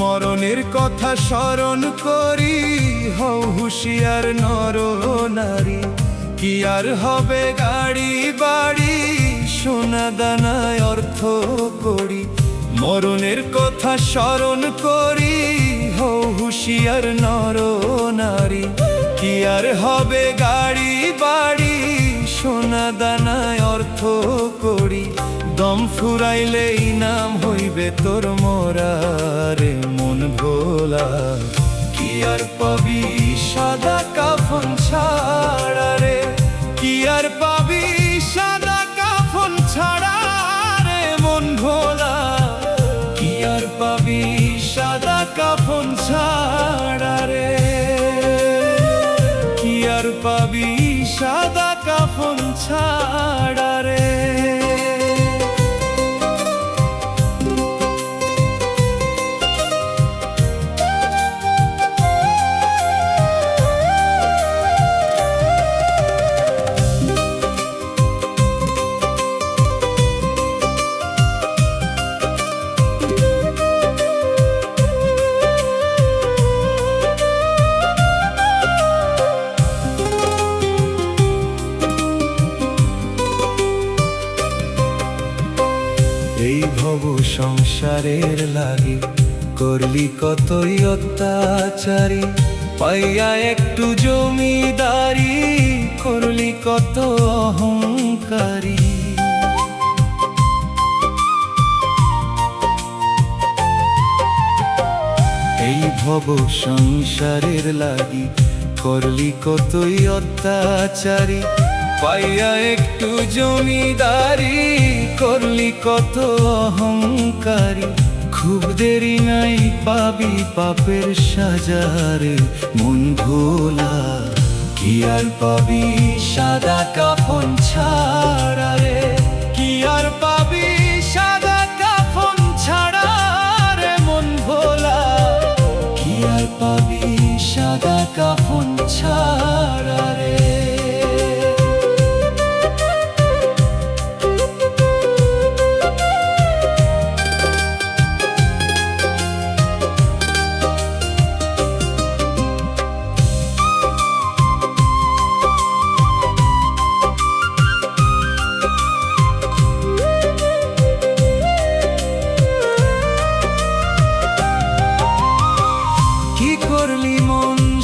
মরণের কথা স্মরণ করি, হও হুঁশিয়ার নর নারী। কি আর হবে গাড়ি বাড়ি, সোনা দানায় অর্থ করি। মরণের কথা স্মরণ করি, হও হুঁশিয়ার নর নারী। কি আর হবে গাড়ি বাড়ি, সোনা দানায় অর্থ করি। দম ফুরাইলেই নাম হইবে তোর মরারে মন ভোলা। কি আর পাবি সাদা কাফন ছাড়া রে, কি আর পাবি সাদা কাফন ছাড়া রে মন ভোলা। কি আর পাবি সাদা কাফন ছাড়া রে, কি আর পাবি সাদা কাফন ছাড়া রে। এই ভব সংসারের লাগি করলি কতই অত্যাচারী। পাইয়া একটু জমিদারি করলি কত অহংকারী। এই ভব সংসারের লাগি করলি কতই অত্যাচারী। পাইয়া একটু জমিদারি করলি কত অহংকারী। খুব দেরি নাই পাবি পাপের সাজারে মন ভোলা। কি আর পাবি সাদা কাফন ছাড়া রে, কি আর পাবি সাদা কাফন ছাড়া রে মন ভোলা। কি আর পাবি সাদা কাফন ছাড়া রে।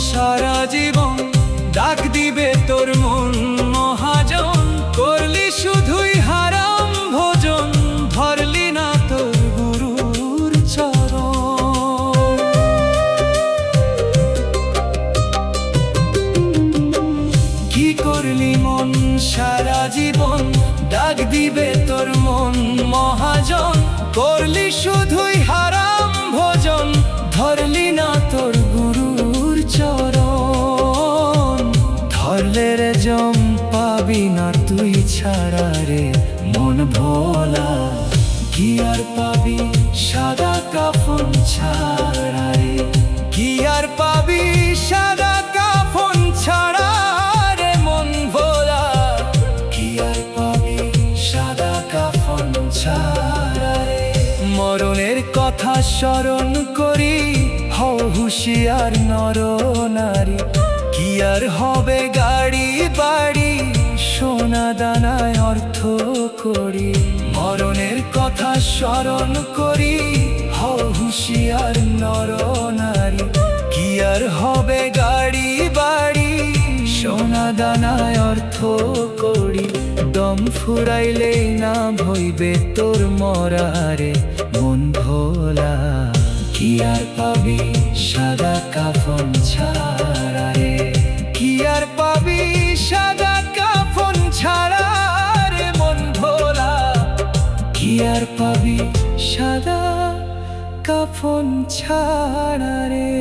সারা জীবন ডাক দিবে তোর মন মহাজন। করলি শুধুই হারাম ভোজন, ধরলি না তোর গুরুর চরণ। কি করলি মন সারা জীবন ডাক দিবে তোর মন মহাজন। করলি শুধুই হারাম ভোজন, ধরলি না তোর গুরুর চরণ। ধরলে রে জম পাবি না তুই ছাড়া রে মন ভোলা। কি আর পাবি সাদা কাফন ছাড়া রে, কি আর পাবি সাদা কাফন ছাড়া রে মন ভোলা। কি আর পাবি সাদা কাফন ছাড়া রে। মরণের কথা স্মরণ করি, হও হুঁশিয়ার নর নারী। কি আর হবে গাড়ি বাড়ি, সোনা দানায় অর্থ করি। মরণের কথা স্মরণ করি, হও হুঁশিয়ার নর নারী। কি আর হবে গাড়ি বাড়ি, সোনা দানায় অর্থ করি। দম ফুরাইলেই না হইবে তোর মরারে মন ভোলা। কি আর পাবি সাদা কাফন ছাড়া রে, কি আর পাবি সাদা কাফন ছাড়া রে মন ভোলা। আর পাবি সাদা কাফন ছাড়া রে।